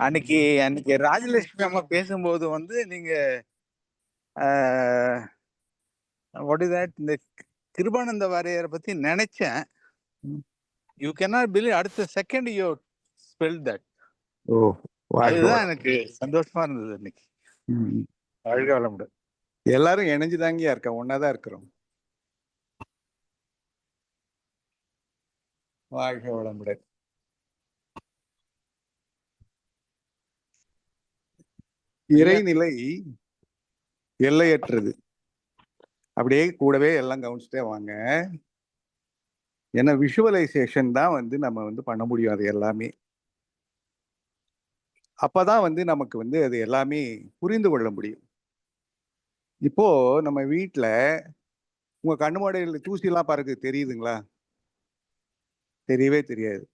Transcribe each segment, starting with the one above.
அன்னைக்கு அன்னைக்கு ராஜலட்சுமி அம்மா பேசும்போது வந்து நீங்க வாட் இஸ் தட், இந்த கிருபானந்த வாரியரை பத்தி நினைச்சேன். யூ கேனாட் பிலீவ், அடுத்த செகண்ட் யூ ஸ்பெல் தட். ஓ, அதுதான் எனக்கு சந்தோஷமா இருந்தது இன்னைக்கு. வாழ்க வளமுடன். எல்லாரும் இணைஞ்சுதாங்கயா இருக்கோம், ஒன்னாதான் இருக்கிறோம். வாழ்க வளமுடன். இறைநிலை எல்லையற்றது. அப்படியே கூடவே எல்லாம் கவனிச்சுட்டே வாங்க. ஏன்னா விஷுவலைசேஷன் தான் வந்து நம்ம வந்து பண்ண முடியும். அது எல்லாமே அப்பதான் வந்து நமக்கு வந்து அது எல்லாமே புரிந்து கொள்ள முடியும். இப்போ நம்ம வீட்டுல உங்க கண்ணு மாடையில் தூசி எல்லாம் பாருக்கு, தெரியுதுங்களா? தெரியவே தெரியாது.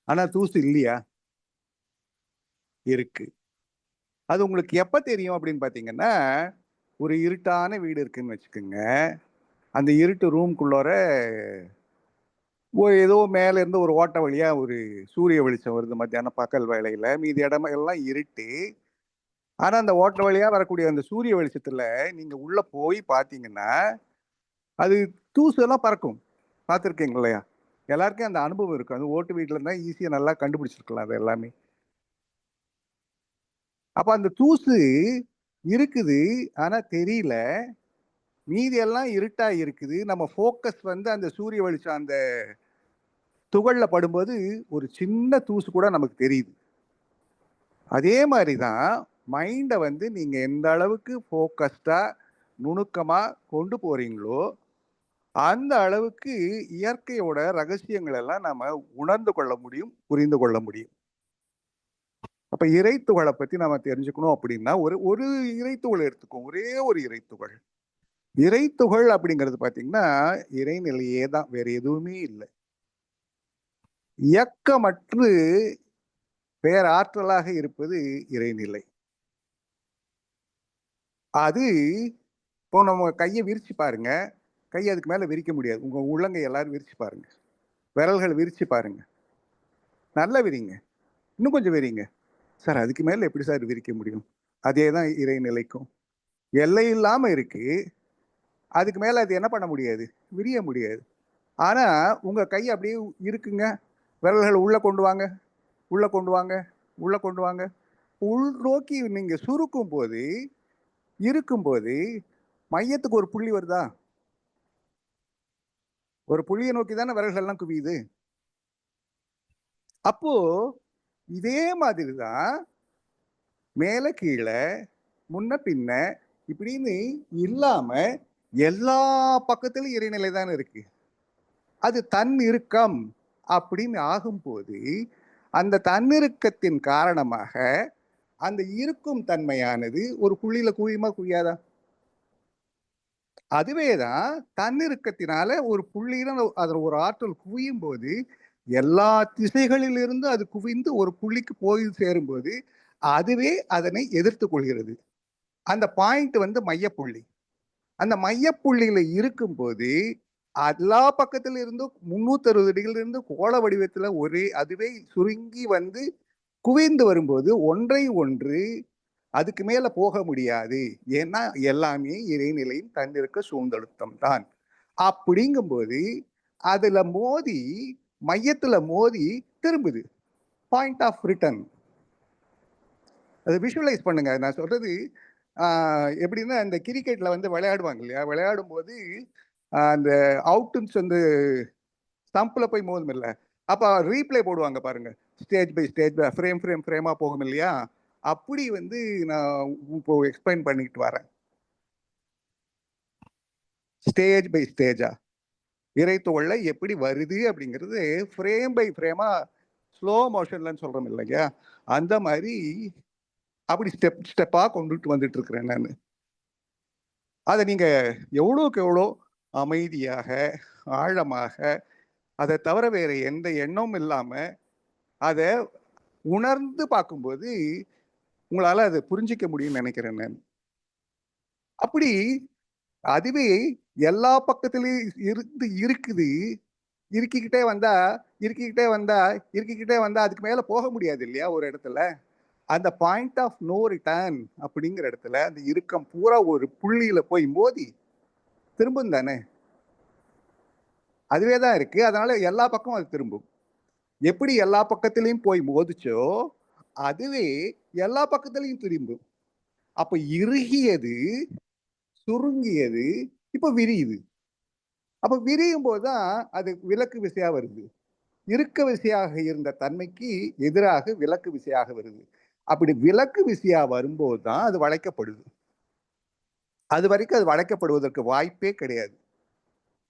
ஆனா தூசு இல்லையா? இருக்கு. அது உங்களுக்கு எப்ப தெரியும் அப்படின்னு பாத்தீங்கன்னா, ஒரு இருட்டான வீடு இருக்குன்னு வச்சுக்கோங்க. அந்த இருட்டு ரூம்குள்ளோர ஏதோ மேல இருந்து ஒரு ஓட்ட வழியா ஒரு சூரிய வெளிச்சம் வருது மத்தியானம் பகல் வேலையில. மீதி இடம் எல்லாம் இருட்டு. ஆனா அந்த ஓட்ட வழியா வரக்கூடிய அந்த சூரிய வெளிச்சத்துல நீங்க உள்ள போய் பாத்தீங்கன்னா அது தூசு எல்லாம் பறக்கும். பார்த்துருக்கீங்க இல்லையா? எல்லாருக்கும் அந்த அனுபவம் இருக்கும். அது ஓட்டு வீட்டுல இருந்தா ஈஸியா நல்லா கண்டுபிடிச்சிருக்கலாம் அது எல்லாமே. அப்ப அந்த தூசு இருக்குது, ஆனா தெரியல. மீதி எல்லாம் இருட்டா இருக்குது. நம்ம போக்கஸ் வந்து அந்த சூரிய வெளிச்சம் அந்த துகள்ல படும்போது ஒரு சின்ன தூசு கூட நமக்கு தெரியுது. அதே மாதிரிதான் மைண்டை வந்து நீங்க எந்த அளவுக்கு போக்கஸ்டா நுணுக்கமா கொண்டு போறீங்களோ அந்த அளவுக்கு இயற்கையோட ரகசியங்கள் எல்லாம் நம்ம உணர்ந்து கொள்ள முடியும், புரிந்து கொள்ள முடியும். அப்ப இறைத்துகளை பத்தி நாம தெரிஞ்சுக்கணும் அப்படின்னா ஒரு ஒரு இறைத்துகள் எடுத்துக்கோம். ஒரே ஒரு இறைத்துகள். இறைத்துகள் அப்படிங்கிறது பாத்தீங்கன்னா இறைநிலையே தான், வேற எதுவுமே இல்லை. இயக்கமற்று பேராற்றலாக இருப்பது இறைநிலை. அது இப்போ நம்ம கையை விரிச்சு பாருங்க, கை அதுக்கு மேல விரிக்க முடியாது. உங்க உள்ளங்கை எல்லாரும் விரிச்சு பாருங்க, விரல்கள் விரிச்சு பாருங்க, நல்லா விரிங்க, இன்னும் கொஞ்சம் விரிங்க. சார் அதுக்கு மேல எப்படி சார் விரிக்க முடியும்? அதே தான் இறைநிலைக்கும். எல்லை இல்லாம இருக்கு, அதுக்கு மேல அது என்ன பண்ண முடியாது, விரிய முடியாது. ஆனா உங்க கை அப்படியே இருக்குங்க, விரல்கள் உள்ள கொண்டு வாங்க, உள்ள கொண்டு வாங்க, உள்ள கொண்டு வாங்க. உள் நோக்கி நீங்க சுருக்கும் போது இருக்கும்போது மையத்துக்கு ஒரு புள்ளி வருதா? ஒரு புள்ளியை நோக்கி தானே விரல்கள் எல்லாம் குவியுது. அப்போ இதே மாதிரிதான் மேல கீழே முன்ன பின்ன இப்படின்னு இல்லாம எல்லா பக்கத்திலும் இறைநிலை தான் இருக்கு. அது தன் இறுக்கம் அப்படின்னு ஆகும்போது அந்த தன்னிறுக்கத்தின் காரணமாக அந்த இருக்கும் தன்மையானது ஒரு புள்ளியில குவியுமா குவியாதா? அதுவேதான் தன்னிறுக்கத்தினால ஒரு புள்ளியில அதில் ஒரு ஆற்றல் குவியும் போது எல்லா திசைகளிலிருந்து அது குவிந்து ஒரு புள்ளிக்கு போய் சேரும்போது அதுவே அதனை எதிர்த்து கொள்கிறது. அந்த பாயிண்ட் வந்து மையப்புள்ளி. அந்த மையப்புள்ளியில இருக்கும்போது எல்லா பக்கத்துல இருந்தும் 360 டிகிரில இருந்து கோள வடிவத்துல ஒரே அதுவே சுருங்கி வந்து குவிந்து வரும்போது ஒன்றை ஒன்று அதுக்கு மேல போக முடியாது. ஏன்னா எல்லாமே இறைநிலையின் தன்னிருக்க சூழ்ந்தழுத்தம் தான். அப்படிங்கும்போது அதுல மோதி மையத்துல மோதி திரும்புது. Point of return. அதை விஷுவலைஸ் பண்ணுங்க. நான் சொல்றது எப்படின்னா இந்த கிரிக்கெட்ல வந்து விளையாடுவாங்க இல்லையா, விளையாடும் போது அந்த அவுட்டுன்னு வந்து ஸ்டம்ப்ல போய் மோதும் இல்லை, அப்ப ரீப்ளே போடுவாங்க பாருங்க, stage by stage frame frame ஃப்ரேமா போகும் இல்லையா. அப்படி வந்து நான் இப்போ எக்ஸ்பிளைன் பண்ணிட்டு வரேன். ஸ்டேஜ் பை ஸ்டேஜா இறைத்துகள்ல எப்படி வருது அப்படிங்கிறது ஃப்ரேம் பை ஃப்ரேமா ஸ்லோ மோஷன்லன்னு சொல்றோம் இல்லையா, அந்த மாதிரி அப்படி ஸ்டெப் ஸ்டெப்பா கொண்டுட்டு வந்துட்டு இருக்கிறேன் நான். அதை நீங்க எவ்வளோக்கு எவ்வளோ அமைதியாக ஆழமாக அதை தவிர வேற எந்த எண்ணமும் இல்லாம அதை உணர்ந்து பார்க்கும்போது உங்களால அதை புரிஞ்சிக்க முடியும்னு நினைக்கிறேன் நான். அப்படி அதுவே எல்லா பக்கத்திலையும் இருந்து இருக்குது. இருக்கிக்கிட்டே வந்தா இருக்கிக்கிட்டே வந்தா இருக்கிக்கிட்டே வந்தா அதுக்கு மேல போக முடியாது இல்லையா ஒரு இடத்துல. அந்த பாயிண்ட் ஆஃப் நோ ரிட்டர்ன் அப்படிங்கிற இடத்துல அந்த இறுக்கம் பூரா ஒரு புள்ளியில போய் மோதி திரும்பும் தானே. அதுவே தான் இருக்கு. அதனால எல்லா பக்கமும் அது திரும்பும். எப்படி எல்லா பக்கத்திலையும் போய் மோதுச்சோ அதுவே எல்லா பக்கத்திலையும் திரும்பும். அப்ப இறுகியது, சுருங்கியது, இப்ப விரியுது. அப்ப விரியும் போதுதான் அது விலக்கு விசையா வருது. இறுக்க விசையாக இருந்த தன்மைக்கு எதிராக விலக்கு விசையாக வருது. அப்படி விலக்கு விசையா வரும்போது தான் அது வளைக்கப்படுது. அது வரைக்கும் அது வளைக்கப்படுவதற்கு வாய்ப்பே கிடையாது.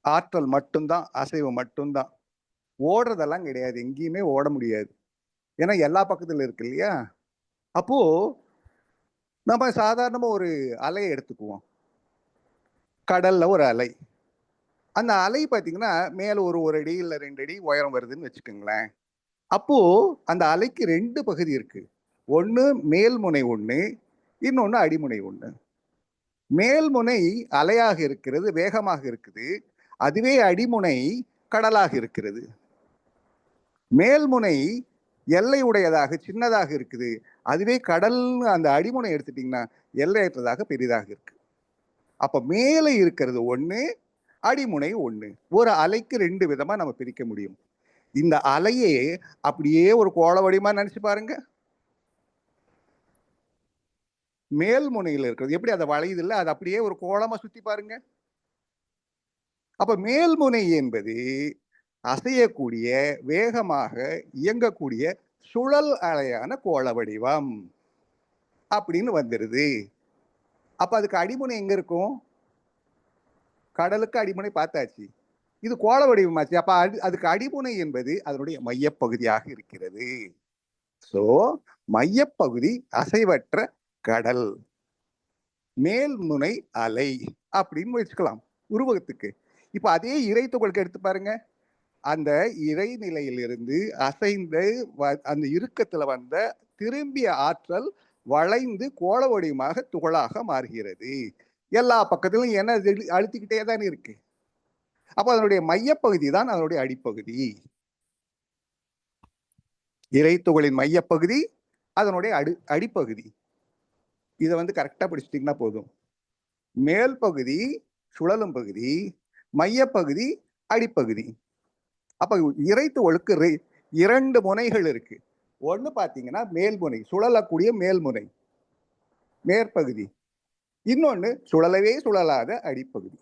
ஆற்றல் மட்டும்தான், அசைவு மட்டும்தான். ஓடுறதெல்லாம் கிடையாது. எங்கேயுமே ஓட முடியாது. ஏன்னா எல்லா பக்கத்துல இருக்கு இல்லையா. அப்போ நம்ம சாதாரணமா ஒரு அலையை எடுத்துக்குவோம். கடல்ல ஒரு அலை. அந்த அலை பார்த்தீங்கன்னா மேல ஒரு அடி இல்ல 2 அடி உயரம் வருதுன்னு வச்சுக்கோங்களேன். அப்போ அந்த அலைக்கு 2 பகுதி இருக்கு. ஒண்ணு மேல்முனை ஒண்ணு, இன்னொன்னு அடிமுனை ஒண்ணு. மேல்முனை அலையாக இருக்கிறது, வேகமாக இருக்குது. அதுவே அடிமுனை கடலாக இருக்கிறது. மேல்முனை எல்லை உடையதாக சின்னதாக இருக்குது. அதுவே கடல்னு அந்த அடிமுனை எடுத்துட்டீங்கன்னா எல்லையற்றதாக பெரிதாக இருக்கு. அப்ப மேலே இருக்கிறது ஒண்ணு, அடிமுனை ஒண்ணு. ஒரு அலைக்கு 2 விதமா நம்ம பிரிக்க முடியும். இந்த அலையே அப்படியே ஒரு கோள வடிவமா நினைச்சு பாருங்க. மேல் முனையில் இருக்கிறது எப்படி அதை வளையுது இல்ல, அது அப்படியே ஒரு கோளமா சுத்தி பாருங்க. அப்ப மேல்முனை என்பது அசையக்கூடிய, வேகமாக இயங்கக்கூடிய சுழல் அலையான கோள வடிவம் அப்படின்னு வந்துருது. அப்ப அதுக்கு அடிமுனை எங்க இருக்கும்? கடலுக்கு அடிமுனை பார்த்தாச்சு. இது கோள வடிவமாச்சு. அப்ப அதுக்கு அடிமுனை என்பது அதனுடைய மையப்பகுதியாக இருக்கிறது. சோ மையப்பகுதி அசைவற்ற கடல், மேல்முனை அலை அப்படின்னு வச்சுக்கலாம் உருவகத்துக்கு. இப்ப அதே இறை துகளுக்கு எடுத்து பாருங்க. அந்த இறைநிலையிலிருந்து அசைந்து அந்த இறுக்கத்துல வந்த திரும்பிய ஆற்றல் வளைந்து கோள வடிவமாக துகளாக மாறுகிறது. எல்லா பக்கத்திலும் என்ன அழுத்திக்கிட்டே தான் இருக்கு. அப்ப அதனுடைய மையப்பகுதி தான் அதனுடைய அடிப்பகுதி. இறை துகளின் மையப்பகுதி அதனுடைய அடிப்பகுதி. இதை வந்து கரெக்டா பிடிச்சிட்டீங்கன்னா போதும். மேல் பகுதி சுழலும் பகுதி, மையப்பகுதி அடிப்பகுதி. அப்ப இறைத்துகளுக்கு 2 முனைகள் இருக்கு. ஒண்ணு பாத்தீங்கன்னா மேல்முனை, சுழலக்கூடிய மேல்முனை மேற்பகுதி. இன்னொன்னு சுழலவே சுழலாத அடிப்பகுதி,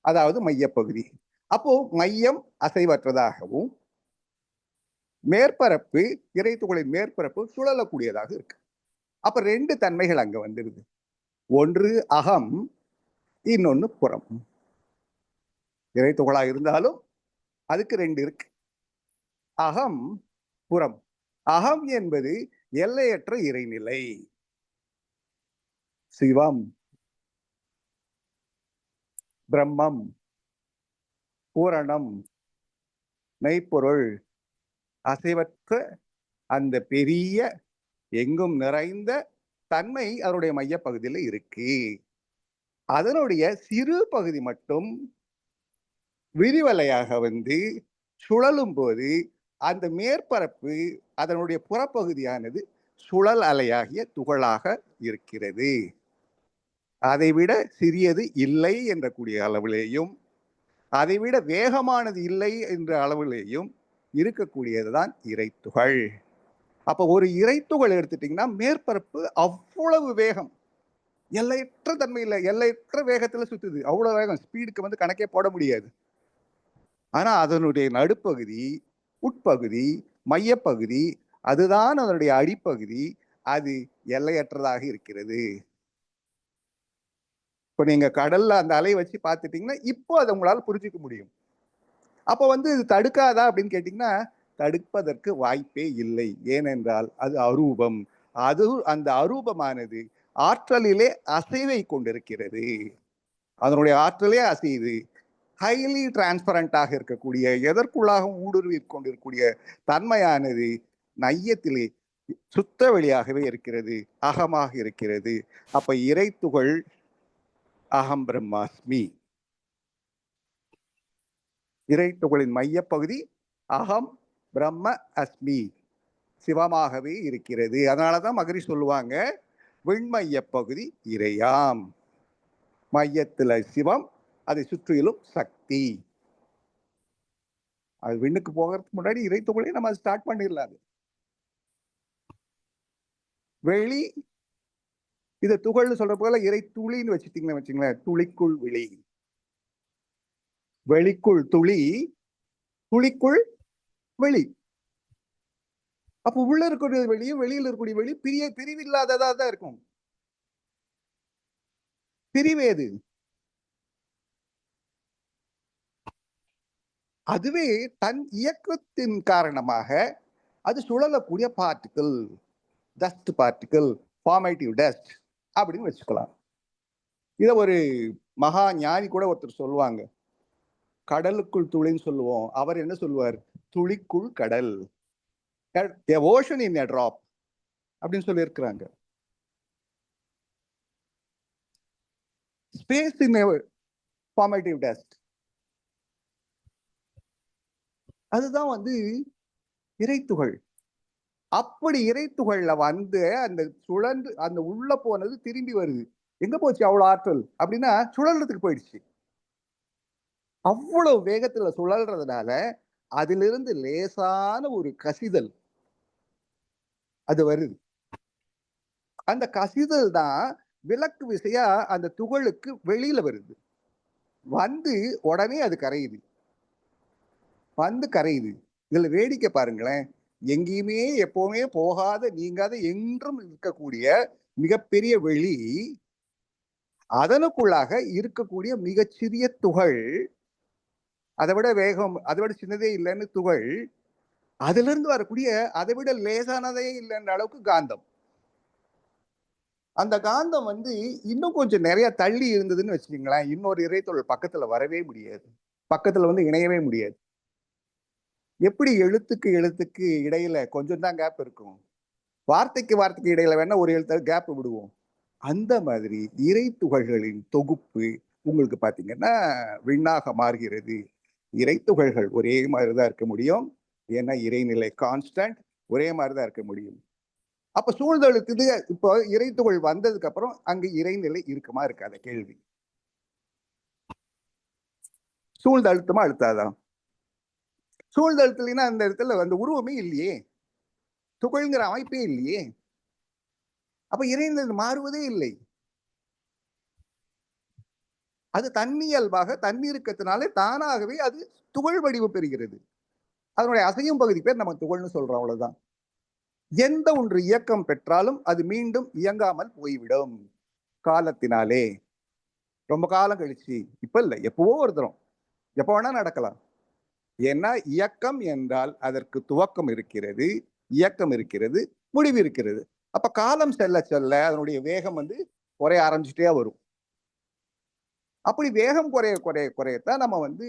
அதாவது மையப்பகுதி. அப்போ மையம் அசைவற்றதாகவும் மேற்பரப்பு இறைத்துகளின் மேற்பரப்பு சுழலக்கூடியதாக இருக்கு. அப்ப 2 தன்மைகள் அங்க வந்துருது. ஒன்று அகம், இன்னொன்னு புறம். இறைத்துகளா இருந்தாலும் அதுக்கு 2 இருக்கு. அகம், புறம். அகம் என்பது எல்லையற்ற இறைநிலை, சிவம், பிரம்மம், பூரணம், மெய்ப்பொருள், அசைவற்ற அந்த பெரிய எங்கும் நிறைந்த தன்மை அதனுடைய மையப்பகுதியில் இருக்கு. அதனுடைய சிறு பகுதி மட்டும் விரிவலையாக வந்து சுழலும் போது அந்த மேற்பரப்பு அதனுடைய புறப்பகுதியானது சுழல் அலையாகிய துகளாக இருக்கிறது. அதைவிட சிறியது இல்லை என்ற கூடிய அளவிலேயும் அதைவிட வேகமானது இல்லை என்ற அளவிலேயும் இருக்கக்கூடியதுதான் இறைத்துகள். அப்ப ஒரு இறைத்துகள் எடுத்துட்டீங்கன்னா மேற்பரப்பு அவ்வளவு வேகம், எல்லையற்ற தன்மையில் எல்லையற்ற வேகத்துல சுத்துது. அவ்வளவு வேகம், ஸ்பீடுக்கு வந்து கணக்கே போட முடியாது. ஆனா அதனுடைய நடுப்பகுதி, உட்பகுதி, மையப்பகுதி, அதுதான் அதனுடைய அடிப்பகுதி. அது எல்லையற்றதாக இருக்கிறது. இப்ப நீங்க கடல்ல அந்த அலை வச்சு பார்த்துட்டீங்கன்னா இப்போ அதை உங்களால புரிஞ்சுக்க முடியும். அப்ப வந்து இது தடுக்காதா அப்படின்னு கேட்டீங்கன்னா தடுப்பதற்கு வாய்ப்பே இல்லை. ஏனென்றால் அது அரூபம். அது அந்த அரூபமானது ஆற்றலிலே அசைவை கொண்டிருக்கிறது. அதனுடைய ஆற்றலே அசையுது. ஹைலி டிரான்ஸ்பரண்டாக இருக்கக்கூடிய, எதற்குள்ளாக ஊடுருவி கொண்டிருக்கக்கூடிய தன்மையானது நையத்திலே சுத்த வெளியாகவே இருக்கிறது, அகமாக இருக்கிறது. அப்ப இறைத்துகள் அகம் பிரம்மாஸ்மி. இறை துகளின் மையப்பகுதி அகம் பிரம்ம அஸ்மி, சிவமாகவே இருக்கிறது. அதனாலதான் மகரி சொல்லுவாங்க, விண்மைய பகுதி இறையாம், மையத்துல சிவம், அதை சுற்றிலும் சக்தி. அது விண்ணுக்கு போகிறதுக்கு முன்னாடி இறை துகளை நம்ம ஸ்டார்ட் பண்ணிடலாம். வெளி இது துகள்னு சொல்ற போல இறை துளின்னு வச்சுட்டீங்கன்னு வச்சுங்களேன், துளிக்குள் வெளி, வெளிக்குள் துளி, துளிக்குள் வெளி. அப்ப உள்ள இருக்கக்கூடிய வெளியும் வெளியில் இருக்கக்கூடிய வெளி பிரிவில்லாததா தான் இருக்கும். பிரிவேது. அதுவே தன் இயக்கத்தின் காரணமாக அது சுழலக்கூடிய particle, dust particle, formative dust அப்படின்னு வச்சுக்கலாம். இத ஒரு மகா ஞானி கூட ஒருத்தர் சொல்லுவாங்க, கடலுக்குள் துளின்னு சொல்லுவோம், அவர் என்ன சொல்லுவார், துளிக்குள் கடல், a ocean in a drop அப்படின்னு சொல்லி இருக்கிறாங்க. ஸ்பேஸ் இன் ஃபார்மேட்டிவ் டஸ்ட். அதுதான் வந்து இறைத்துகள். அப்படி இறைத்துகள்ல வந்து அந்த சுழன்று அந்த உள்ள போனது திரும்பி வருது. எங்க போச்சு அவ்வளவு ஆற்றல் அப்படின்னா, சுழல்றதுக்கு போயிடுச்சு. அவ்வளவு வேகத்துல சுழல்றதுனால அதிலிருந்து லேசான ஒரு கசிதல் அது வருது. அந்த கசிதல் தான் விலக்கு விசையா அந்த துகளுக்கு வெளியில வருது. வந்து உடனே அது கரையுது, வந்து கரையுது. இதுல வேடிக்கை பாருங்களேன், எங்கேயுமே எப்பவுமே போகாத நீங்காத என்றும் இருக்கக்கூடிய மிகப்பெரிய வெளி, அதனுக்குள்ளாக இருக்கக்கூடிய மிகச்சிறிய துகள், அதை விட வேகம் அதை விட சின்னதே இல்லைன்னு துகள், அதுல இருந்து வரக்கூடிய அதை விட லேசானதே இல்லைன்ற அளவுக்கு காந்தம். அந்த காந்தம் வந்து இன்னும் கொஞ்சம் நிறைய தள்ளி இருந்ததுன்னு வச்சுக்கீங்களேன், இன்னொரு இறைத்தொழில் பக்கத்துல வரவே முடியாது, பக்கத்துல வந்து இணையவே முடியாது. எப்படி எழுத்துக்கு எழுத்துக்கு இடையில கொஞ்சம் தான் கேப் இருக்கும், வார்த்தைக்கு வார்த்தைக்கு இடையில வேணா ஒரு எழுத்து கேப் விடுவோம், அந்த மாதிரி இறை துகள்களின் தொகுப்பு உங்களுக்கு பாத்தீங்கன்னா விண்ணாக மாறுகிறது. இறை துகள்கள் ஒரே மாதிரிதான் இருக்க முடியும், ஏன்னா இறைநிலை கான்ஸ்டன்ட், ஒரே மாதிரிதான் இருக்க முடியும். அப்ப சூழ்ந்தெழுத்துது. இப்போ இறைத்துகள் வந்ததுக்கு அப்புறம் அங்க இறைநிலை இருக்குமா இருக்காத கேள்வி. சூழ்ந்து அழுத்தமா அழுத்தாதான்? சூழ்ந்து அழுத்தலைன்னா அந்த இடத்துல அந்த உருவமே இல்லையே, துகள்ங்கிற அமைப்பே இல்லையே, அப்ப இறைநிலை மாறுவதே இல்லை. அது தன்னியல்பாக தன்னிருக்கத்தினாலே தானாகவே அது துகள் வடிவு பெறுகிறது. அதனுடைய அசையும் பகுதி பேர் நம்ம துகள்னு சொல்றோம், அவ்வளவுதான். எந்த ஒன்று இயக்கம் பெற்றாலும் அது மீண்டும் இயங்காமல் போய்விடும் காலத்தினாலே. ரொம்ப காலம் கழிச்சு, இப்ப இல்ல, எப்பவோ ஒரு தரம், எப்ப வேணா நடக்கலாம். ஏன்னா இயக்கம் என்றால் அதற்கு துவக்கம் இருக்கிறது, இயக்கம் இருக்கிறது, முடிவு இருக்கிறது. அப்ப காலம் செல்ல செல்ல அதனுடைய வேகம் வந்து குறைய ஆரம்பிச்சுட்டே வரும். அப்படி வேகம் குறைய குறைய குறையத்தான் நம்ம வந்து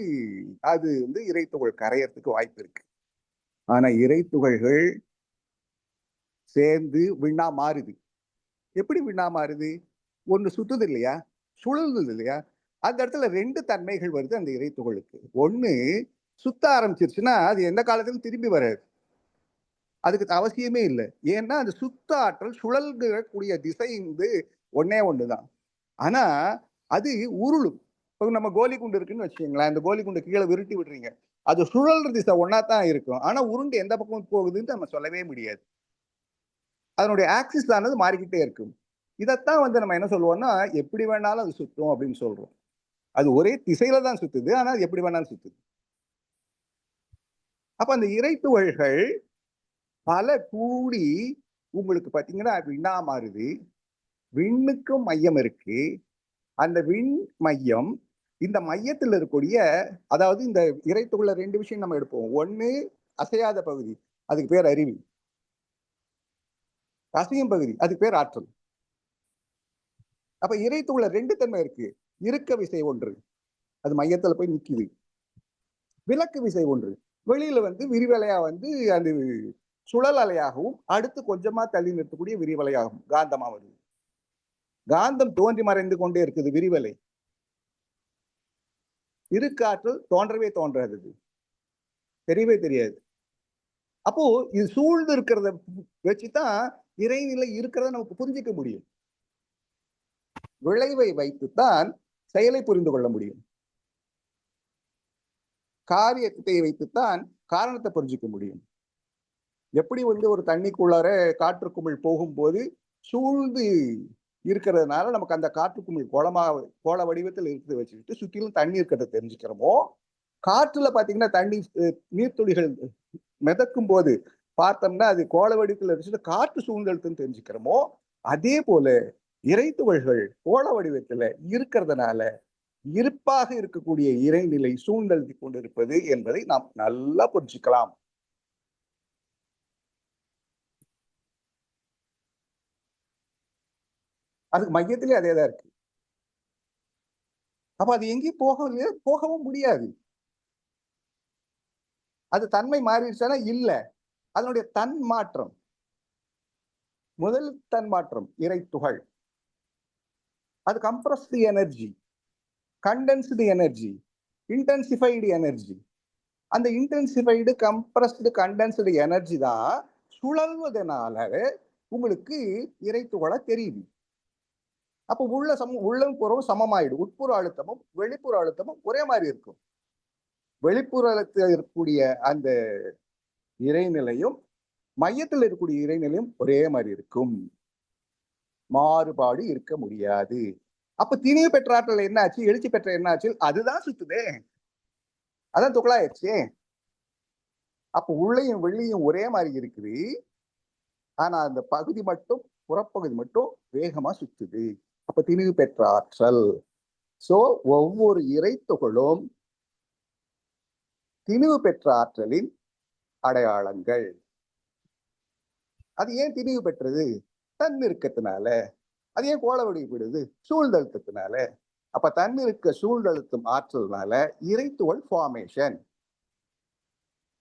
அது வந்து இறைத்துகள் கரையறதுக்கு வாய்ப்பு இருக்கு. ஆனா இறைத்துகள்கள் சேர்ந்து விண்ணா மாறுது. எப்படி விண்ணா மாறுது? ஒண்ணு சுத்துது இல்லையா, சுழல்து இல்லையா, அந்த இடத்துல ரெண்டு தன்மைகள் வருது அந்த இறைத்துகளுக்கு. ஒண்ணு சுத்த ஆரம்பிச்சிருச்சுன்னா அது எந்த காலத்திலும் திரும்பி வராது, அதுக்கு அவசியமே இல்லை. ஏன்னா அந்த சுத்த ஆற்றல் சுழல்கக்கூடிய திசை வந்து ஒன்னே ஒண்ணுதான். ஆனா அது உருளும். இப்போ நம்ம கோலி குண்டு இருக்குன்னு வச்சுக்கோங்களேன், அந்த கோலி குண்டு கீழே விருட்டி விடுறீங்க, அது சுழல்ற திசை ஒன்னா தான் இருக்கும். ஆனா உருண்டு எந்த பக்கம் போகுதுன்னு நம்ம சொல்லவே முடியாது, அதனுடைய ஆக்சிஸ் ஆனது மாறிக்கிட்டே இருக்கும். இதைத்தான் வந்து நம்ம என்ன சொல்லுவோம்னா, எப்படி வேணாலும் அது சுத்தும் அப்படின்னு சொல்றோம். அது ஒரே திசையில தான் சுத்துது, ஆனா அது எப்படி வேணாலும் சுத்துது. அப்ப அந்த இறைத்துகள்கள் பல கூடி உங்களுக்கு பாத்தீங்கன்னா விண்ணா மாறுது. விண்ணுக்கும் மையம் இருக்கு. அந்த விண் மையம், இந்த மையத்தில் இருக்கக்கூடிய, அதாவது இந்த இறைத்துக்குள்ள ரெண்டு விஷயம் நம்ம எடுப்போம். ஒண்ணு அசையாத பகுதி, அதுக்கு பேர் அறிவு. அசையும் பகுதி, அதுக்கு பேர் ஆற்றல். அப்ப இறைத்துக்குள்ள ரெண்டு தன்மை இருக்கு. இருக்க விசை ஒன்று, அது மையத்துல போய் நிக்குது. விலக்கு விசை ஒன்று, வெளியில வந்து விரிவலையா வந்து அது சுழல் அலையாகவும் அடுத்து கொஞ்சமா தள்ளி நிறுத்தக்கூடிய விரிவலையாகும் காந்தமா வருது. காந்தம் தோன்றி மறைந்து கொண்டே இருக்குது, விரிவலை. இருக்காற்றல் தோன்றவே தோன்றாது, தெரியவே தெரியாது. அப்போ இது சூழ்ந்து இருக்கிறத வச்சுதான் இறைநிலை இருக்கிறத நமக்கு புரிஞ்சிக்க முடியும். விளைவை வைத்துத்தான் செயலை புரிந்து கொள்ள முடியும். காரியத்தை வைத்துத்தான் காரணத்தை புரிஞ்சிக்க முடியும். எப்படி ஒரு தண்ணிக்குள்ளார காற்று குமிழ் போகும்போது சூழ்ந்து இருக்கிறதுனால நமக்கு அந்த காற்று குமிழ் கோள வடிவத்தில் இருக்கிறத வச்சுக்கிட்டு சுற்றிலும் தண்ணி இருக்கிறத தெரிஞ்சுக்கிறோமோ, காற்றுல பாத்தீங்கன்னா தண்ணி நீர்த்துளிகள் மிதக்கும் போது பார்த்தோம்னா அது கோள வடிவத்தில் இருந்துச்சு காற்று சூழ்ந்தெழுத்துன்னு தெரிஞ்சுக்கிறோமோ, அதே போல இறைத்துகள்கள் கோள வடிவத்துல இருக்கிறதுனால இருப்பாக இருக்கக்கூடிய இறைநிலை சூழ்ந்தெழுத்தி கொண்டிருப்பது என்பதை நாம் நல்லா புரிஞ்சுக்கலாம். அதுக்கு மையத்திலே அதேதான் இருக்கு. அப்ப அது எங்கேயும் போகவும் முடியாது. அது தன்மை மாறிடுச்சானா இல்ல, அதனுடைய தன் மாற்றம். முதல் தன் மாற்றம் இறை துகள். அது compressed energy, condensed energy, intensified energy. அந்த இன்டென்சிஃபைடு கம்ப்ரஸ்டு கண்டென்ஸ்டு எனர்ஜி தான் சுழல்வதனால உங்களுக்கு இறை துகளா தெரியுது. அப்ப உள்ளம் புறமும் சமமாயிடும். உட்புற அழுத்தமும் வெளிப்புற அழுத்தமும் ஒரே மாதிரி இருக்கும். வெளிப்புறத்தில் இருக்கக்கூடிய அந்த இறைநிலையும் மையத்தில் இருக்கக்கூடிய இறைநிலையும் ஒரே மாதிரி இருக்கும். மாறுபாடு இருக்க முடியாது. அப்ப திணிவு பெற்ற ஆற்றல் என்ன ஆச்சு, எழுச்சி பெற்ற என்ன ஆச்சு, அதுதான் சுத்துதே, அதான் துகளாயிருச்சு. அப்ப உள்ளையும் வெள்ளியும் ஒரே மாதிரி இருக்குது. ஆனா அந்த பகுதி மட்டும், புறப்பகுதி மட்டும் வேகமா சுத்துது. அப்ப திணிவு பெற்ற ஆற்றல். சோ ஒவ்வொரு இறைத்துகளும் திணிவு பெற்ற ஆற்றலின் அடையாளங்கள். அது ஏன் திணிவு பெற்றது? தன்னிருக்கத்தினால. அது ஏன் கோள வடிவப்படுது? சூழ்ந்தழுத்தத்தினால. அப்ப தன்னிருக்க சூழ்ந்தழுத்தும் ஆற்றல்னால இறைத்துகள் ஃபார்மேஷன்.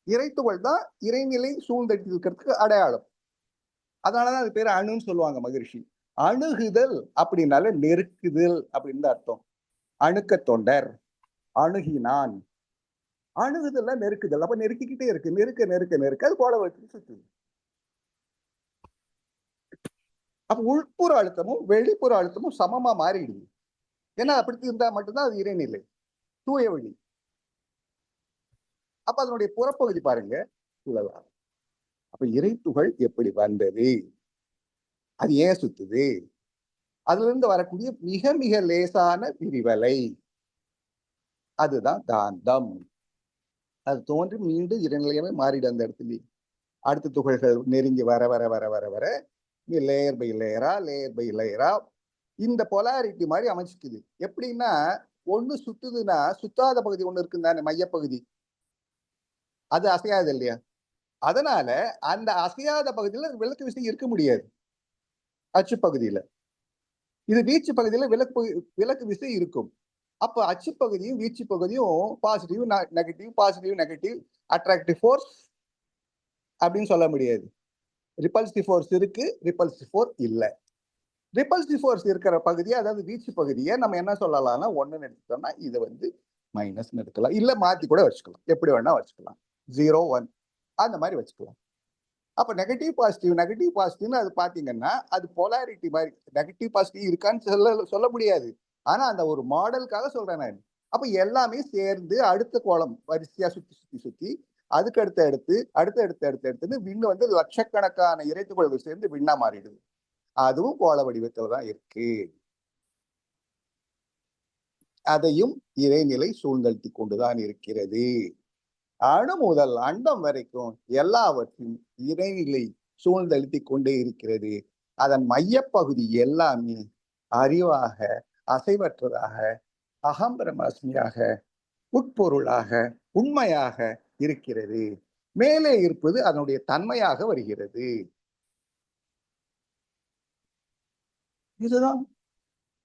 இறைத்துகள் தான் இறைநிலை சூழ்ந்தழுத்தி இருக்கிறதுக்கு அடையாளம். அதனாலதான் அது பேரு அணுன்னு சொல்லுவாங்க மகிழ்ச்சி. அணுகுதல் அப்படின்னால நெருக்குதல் அப்படின்னு அர்த்தம். அணுக்க தொண்டர், அணுகினான். அணுகுதல்ல நெருக்குதல். அப்ப நெருக்கிக்கிட்டே இருக்கு. நெருக்க நெருக்க நெருக்க அது கோள வடிவத்தில் சுத்துது. அப்ப உள்புற அழுத்தமும் வெளிப்புற அழுத்தமும் சமமா மாறிடுது. ஏன்னா அப்படி இருந்தா மட்டும்தான் அது இறைநிலை, தூய வழி. அப்ப அதனுடைய புறப்பகுதி பாருங்க சுழலாம். அப்ப இறைத்துகள் எப்படி வந்தது, அது ஏன் சுத்துது, அதுல இருந்து வரக்கூடிய மிக மிக லேசான விரிவலை, அதுதான் காந்தம். அது தோன்றி மீண்டும் இறைநிலையமே மாறிடும். அந்த இடத்துல அடுத்த துகள்கள் நெருங்கி வர வர வர வர வர லேயர் பை லேயரா லேயர் பை லேயரா இந்த பொலாரிட்டி மாதிரி அமைச்சுக்குது. எப்படின்னா ஒண்ணு சுத்துதுன்னா சுத்தாத பகுதி ஒண்ணு இருக்குன்னு தானே, மையப்பகுதி, அது அசையாது இல்லையா? அதனால அந்த அசையாத பகுதியில விளக்கு விசை இருக்க முடியாது. அச்சு பகுதியில இது வீச்சு பகுதியில விளக்கு விசை இருக்கும். அப்ப அச்சு பகுதியும் வீச்சு பகுதியும் positive negative, positive negative, attractive force அப்படின்னு சொல்ல முடியாது. ரிபல்சிவ் ஃபோர்ஸ் இருக்கு, ரிபல்சிவ் ஃபோர்ஸ் இல்ல. ரிபல்சிவ் ஃபோர்ஸ் இருக்கிற பகுதியை, அதாவது வீச்சு பகுதியை நம்ம என்ன சொல்லலாம்னா ஒண்ணுன்னு எடுத்துட்டோம்னா இதை மைனஸ் எடுக்கலாம், இல்ல மாத்தி கூட வச்சுக்கலாம், எப்படி வேணா வச்சுக்கலாம். 0 1 அந்த மாதிரி வச்சுக்கலாம். அப்ப நெகட்டிவ் பாசிட்டிவ்னு அது பாத்தீங்கன்னா அது போலாரிட்டி மாதிரி. நெகட்டிவ் பாசிட்டிவ் இருக்கான்னு சொல்ல முடியாது. ஆனா அந்த ஒரு மாடலுக்காக சொல்றேன் நான். அப்ப எல்லாமே சேர்ந்து அடுத்த கோளம் வரிசையா சுத்தி சுத்தி சுத்தி அதுக்கு அடுத்து விண்ணு லட்சக்கணக்கான இறைத்துகள்கள் சேர்ந்து விண்ணா மாறிடுது. அதுவும் கோள வடிவத்துல தான் இருக்கு. அதையும் இறைநிலை சூழ்ந்தழுத்தி கொண்டுதான் இருக்கிறது. அணு முதல் அண்டம் வரைக்கும் எல்லாவற்றையும் இறைநிலை சூழ்ந்தழுத்தி கொண்டே இருக்கிறது. அதன் மையப்பகுதி எல்லாமே அறிவாக, அசைவற்றதாக, அகம்பிரமாஸ்மியாக, உட்பொருளாக, உண்மையாக இருக்கிறது. மேலே இருப்பது அதனுடைய தன்மையாக வருகிறது. இதுதான்.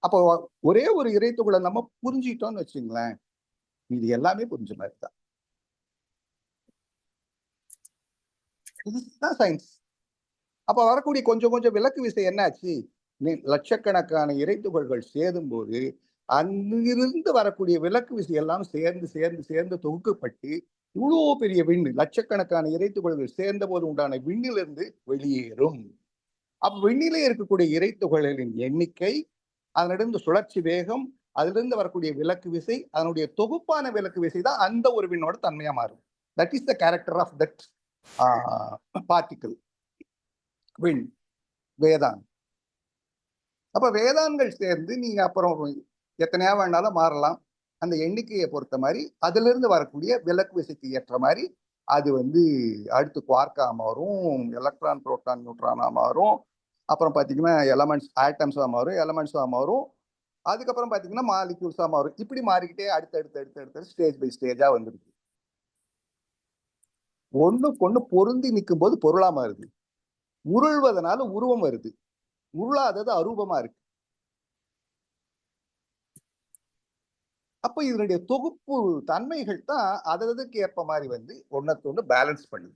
அப்போ ஒரே ஒரு இறைத்துகளை நம்ம புரிஞ்சுக்கிட்டோம்னு வச்சுங்களேன், இது எல்லாமே புரிஞ்ச மாதிரி தான். இதுதான் சயின்ஸ். அப்ப வரக்கூடிய கொஞ்சம் கொஞ்சம் விளக்கு விசை என்னாச்சு, லட்சக்கணக்கான இறைத்துகள்கள் சேரும் போது அங்கிருந்து வரக்கூடிய விளக்கு விசை எல்லாம் சேர்ந்து சேர்ந்து சேர்ந்து தொகுக்கப்பட்டு இவ்வளோ பெரிய விண்ணு, லட்சக்கணக்கான இறைத்துகள்கள் சேர்ந்த போது உண்டான விண்ணிலிருந்து வெளியேறும். அப்ப விண்ணிலே இருக்கக்கூடிய இறைத்துகளின் எண்ணிக்கை, அதனிடந்து சுழற்சி வேகம், அதிலிருந்து வரக்கூடிய விளக்கு விசை, அதனுடைய தொகுப்பான விளக்கு விசை தான் அந்த ஒரு விண்ணோட தன்மையா மாறும். That is the character of that particle, விண், வேதான். அப்ப வேதான்கள் சேர்ந்து நீங்க அப்புறம் எத்தனையா வேணாலும் மாறலாம். அந்த எண்ணிக்கையை பொறுத்த மாதிரி அதுல இருந்து வரக்கூடிய விளக்கு விசைக்கு ஏற்ற மாதிரி அது அடுத்து குவார்க்கா மாறும், எலக்ட்ரான், புரோட்டான், நியூட்ரானா மாறும். அப்புறம் பாத்தீங்கன்னா எலமெண்ட்ஸ், ஆட்டம்ஸா மாறும், எலமெண்ட்ஸா மாறும். அதுக்கப்புறம் பாத்தீங்கன்னா மாலிக்யூல்ஸா மாறும். இப்படி மாறிக்கிட்டே அடுத்தடுத்து ஸ்டேஜ் பை ஸ்டேஜா வந்துருக்கு. ஒண்ணுக்கு ஒண்ணு பொருந்தி நிற்கும் போது பொருளா மாறுது. உருள்வதனால உருவம் வருது. உருளாதது அரூபமா இருக்கு. அப்ப இதனுடைய தொகுப்பு தன்மைகள் தான் அதற்கு ஏற்ப மாதிரி ஒன்னொன்னு பேலன்ஸ் பண்ணுது.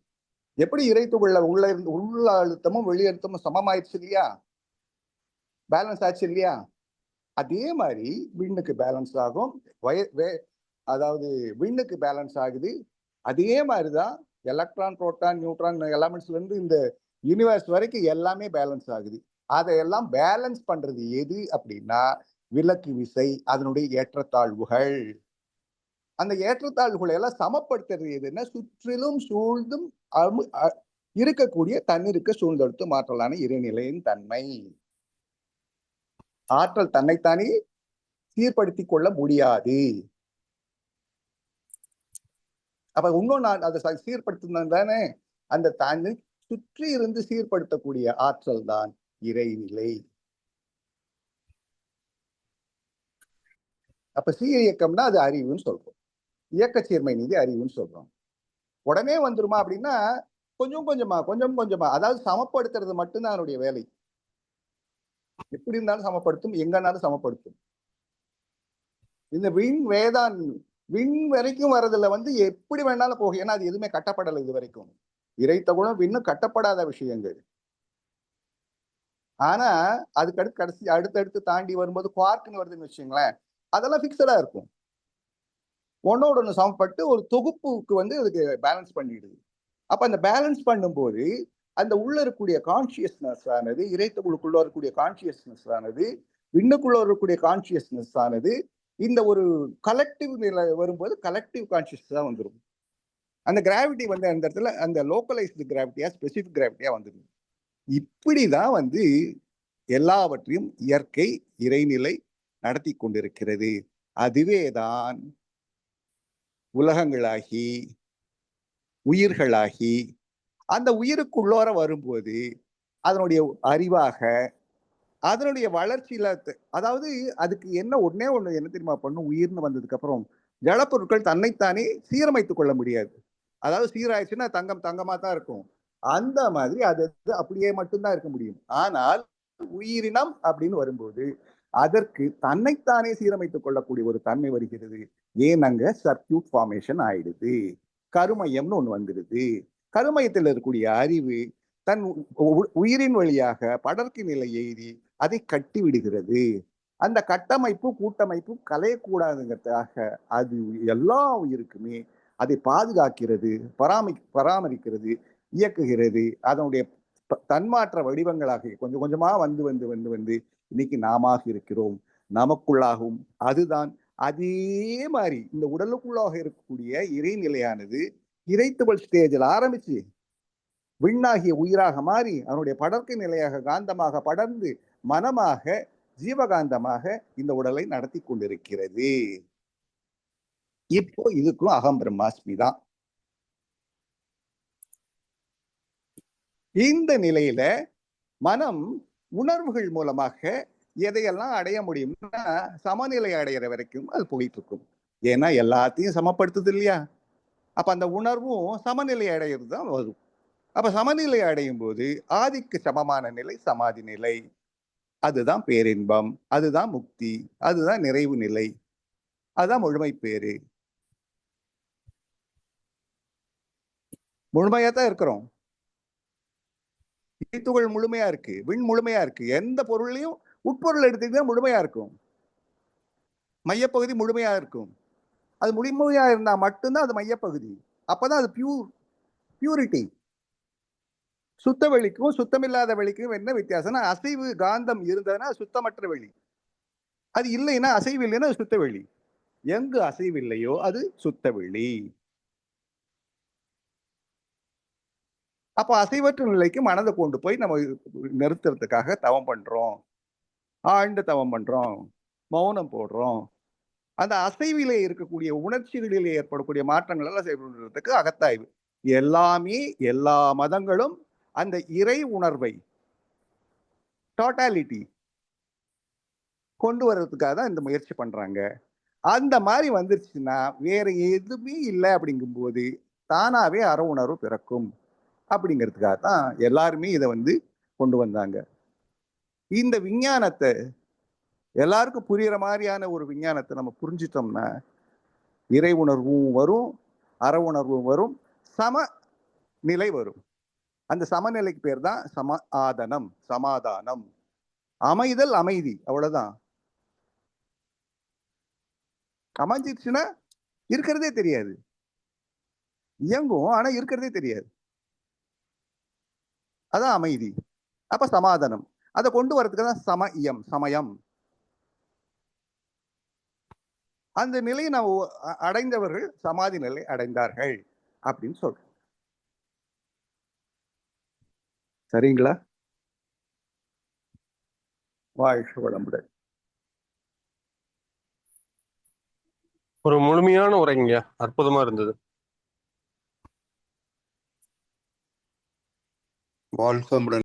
எப்படி இறைத்துக்குள்ள உள்ள அழுத்தமும் வெளி அழுத்தமும் சமமாயிடுச்சு இல்லையா, பேலன்ஸ் ஆச்சு இல்லையா, அதே மாதிரி விண்ணுக்கு பேலன்ஸ் ஆகும். அதாவது விண்ணுக்கு பேலன்ஸ் ஆகுது. அதே மாதிரிதான் எலக்ட்ரான், புரோட்டான், நியூட்ரான் எலமெண்ட்ஸ்ல இருந்து இந்த யூனிவர்ஸ் வரைக்கும் எல்லாமே பேலன்ஸ் ஆகுது. அதையெல்லாம் பேலன்ஸ் பண்றது எது அப்படின்னா விளக்கு விசை, அதனுடைய ஏற்றத்தாழ்வுகள். அந்த ஏற்றத்தாழ்வுகளை எல்லாம் சமப்படுத்துறது எதுன்னா சுற்றிலும் சூழ்ந்தும் இருக்கக்கூடிய தன்னிருக்க சூழ்ந்தெடுத்து மாற்றலான இறைநிலையின் தன்மை. ஆற்றல் தன்னைத்தானே சீர்படுத்தி கொள்ள முடியாது. அப்ப இன்னும் நான் அதை சீர்படுத்தினதானே அந்த தன்னை சுற்றி இருந்து சீர்படுத்தக்கூடிய ஆற்றல் தான் இறைநிலை. அப்ப சீர் இயக்கம்னா அது அறிவுன்னு சொல்றோம், இயக்க சீர்மை நீதி அறிவுன்னு சொல்றோம். உடனே வந்துருமா அப்படின்னா கொஞ்சம் கொஞ்சமா அதாவது சமப்படுத்துறது மட்டும்தான் அதனுடைய வேலை. எப்படி இருந்தாலும் சமப்படுத்தும், எங்கனாலும் சமப்படுத்தும். இந்த விண் வேதான் விண் வரைக்கும் வர்றதுல எப்படி வேணாலும் போகும். ஏன்னா அது எதுவுமே கட்டப்படலை இது வரைக்கும். இறைத்தகுணம் விண்ணும் கட்டப்படாத விஷயங்கள். ஆனா அதுக்கு அடுத்து கடைசி அடுத்தடுத்து தாண்டி வரும்போது குவார்க்குன்னு வருதுன்னு வச்சுங்களேன், அதெல்லாம் பிக்சடா இருக்கும். ஒன்னோட ஒண்ணு சமப்பட்டு ஒரு தொகுப்புக்கு அதுக்கு பேலன்ஸ் பண்ணிடுது. அப்ப அந்த பேலன்ஸ் பண்ணும்போது அந்த உள்ள இருக்கக்கூடிய கான்சியஸ்னஸ் ஆனது, இறைத்தகுழுக்குள்ள இருக்கக்கூடிய கான்சியஸ்னஸ் ஆனது, விண்ணுக்குள்ள இருக்கக்கூடிய கான்சியஸ்னஸ் ஆனது இந்த ஒரு கலெக்டிவ் நிலை வரும்போது கலெக்டிவ் கான்சியஸ் தான் வந்துடும். அந்த கிராவிட்டி அந்த இடத்துல அந்த லோக்கலைஸ்டு கிராவிட்டியா ஸ்பெசிபிக் கிராவிட்டியா வந்துடும். இப்படிதான் எல்லாவற்றையும் இயற்கை இறைநிலை நடத்தி கொண்டிருக்கிறது. அதுவேதான் உலகங்களாகி உயிர்களாகி அந்த உயிருக்குள்ளோர வரும்போது அதனுடைய அறிவாக அதனுடைய வளர்ச்சியில அதாவது அதுக்கு ஒன்னே ஒண்ணு என்ன தெரியுமா பண்ணும், உயிர்னு வந்ததுக்கு அப்புறம் ஜடப்பொருட்கள் தன்னைத்தானே சீரமைத்துக் கொள்ள முடியாது. அதாவது சீராயிடுச்சுன்னா தங்கம் தங்கமா தான் இருக்கும். அந்த மாதிரி அது அப்படியே மட்டும்தான் இருக்க முடியும். ஆனால் உயிரினம் அப்படின்னு வரும்போது அதற்கு தன்னைத்தானே சீரமைத்துக் கொள்ளக்கூடிய ஒரு தன்மை வருகிறது. ஏன் அங்க சர்க்யூட் ஃபார்மேஷன் ஆயிடுது, கருமையம்னு ஒண்ணு வந்துடுது. கருமையத்தில் இருக்கக்கூடிய அறிவு தன் உயிரின் வழியாக படர்க்கை நிலை எய்தி அதை கட்டி விடுகிறது. அந்த கட்டமைப்பு கூட்டமைப்பு கலையக்கூடாதுங்கிறதுக்காக அது எல்லா உயிருக்குமே அதை பாதுகாக்கிறது, பராமரிக்கிறது, இயக்குகிறது. அதனுடைய தன்மாற்ற வடிவங்களாக கொஞ்சம் கொஞ்சமா வந்து இன்னைக்கு நாம இருக்கிறோம், நமக்குள்ளாகும். அதுதான் அதே மாதிரி இந்த உடலுக்குள்ளாக இருக்கக்கூடிய இறைநிலையானது இறைத்துவல் ஸ்டேஜில் ஆரம்பிச்சு விண்ணாகிய உயிராக மாறி அதனுடைய படர்க்கை நிலையாக காந்தமாக படர்ந்து மனமாக ஜீவகாந்தமாக இந்த உடலை நடத்தி கொண்டிருக்கிறது. இப்போ இதுக்கும் அகம் பிரம்மாஸ்மி தான். இந்த நிலையில மனம் உணர்வுகள் மூலமாக எதையெல்லாம் அடைய முடியும்னா சமநிலை அடைகிற வரைக்கும் அது போயிட்டு இருக்கும். ஏன்னா எல்லாத்தையும் சமப்படுத்துது இல்லையா. அப்ப அந்த உணர்வும் சமநிலை அடைகிறது தான் வரும். அப்ப சமநிலை அடையும் போது ஆதிக்கு சமமான நிலை சமாதி நிலை, அதுதான் பேரின்பம், அதுதான் முக்தி, அதுதான் நிறைவு நிலை, அதுதான் முழுமை பேரு. முழுமையா தான் இருக்கிறோம். துகள் முழுமையா இருக்கு, விண் முழுமையா இருக்கு. எந்த பொருளையும் உட்பொருள் எடுத்துக்கிட்டா முழுமையா இருக்கும். மையப்பகுதி முழுமையா இருக்கும். அது முழுமையா இருந்தா மட்டும்தான் அது மையப்பகுதி. அப்பதான் அது பியூரிட்டி. சுத்த வெளிக்கும் சுத்தமில்லாத வெளிக்கும் என்ன வித்தியாசம்னா, அசைவு காந்தம் இருந்ததுன்னா சுத்தமற்ற வெளி, அது இல்லைன்னா அசைவு இல்லைன்னா சுத்த வெளி. எங்கு அசைவு இல்லையோ அது சுத்த வெளி. அப்ப அசைவற்ற நிலைக்கு மனதை கொண்டு போய் நம்ம நிறுத்துறதுக்காக தவம் பண்றோம், ஆழ்ந்த தவம் பண்றோம், மௌனம் போடுறோம். அந்த அசைவிலே இருக்கக்கூடிய உணர்ச்சிகளிலே ஏற்படக்கூடிய மாற்றங்கள் எல்லாம் செய்வதற்கு அகத்தாய்வு. எல்லாமே எல்லா மதங்களும் அந்த இறை உணர்வை டோட்டாலிட்டி கொண்டு வர்றதுக்காக தான் இந்த முயற்சி பண்றாங்க. அந்த மாதிரி வந்துருச்சுன்னா வேற எதுவுமே இல்லை அப்படிங்கும்போது தானாவே அற உணர்வு பிறக்கும் அப்படிங்கிறதுக்காக தான் எல்லாருமே இதை கொண்டு வந்தாங்க. இந்த விஞ்ஞானத்தை எல்லாருக்கும் புரியுற மாதிரியான ஒரு விஞ்ஞானத்தை நம்ம புரிஞ்சிட்டோம்னா இறை உணர்வும் வரும், அற உணர்வும் வரும், சம நிலை வரும். அந்த சமநிலைக்கு பேர் தான் சமாதானம். அமைதல், அமைதி, அவ்வளவுதான். அமைஞ்சிருச்சுன்னா இருக்கிறதே தெரியாது, இயங்கும் ஆனா இருக்கிறதே தெரியாது. அதான் அமைதி. அப்ப சமாதானம். அதை கொண்டு வரதுக்கு தான் சமயம். அந்த நிலையை நாம் அடைந்தவர்கள் சமாதி நிலை அடைந்தார்கள் அப்படின்னு சொல்றோம். சரிங்களா? வாழ்க வளமுடன். ஒரு முழுமையான உரைங்க, அற்புதமா இருந்தது. வாழ்க வளமுடன்.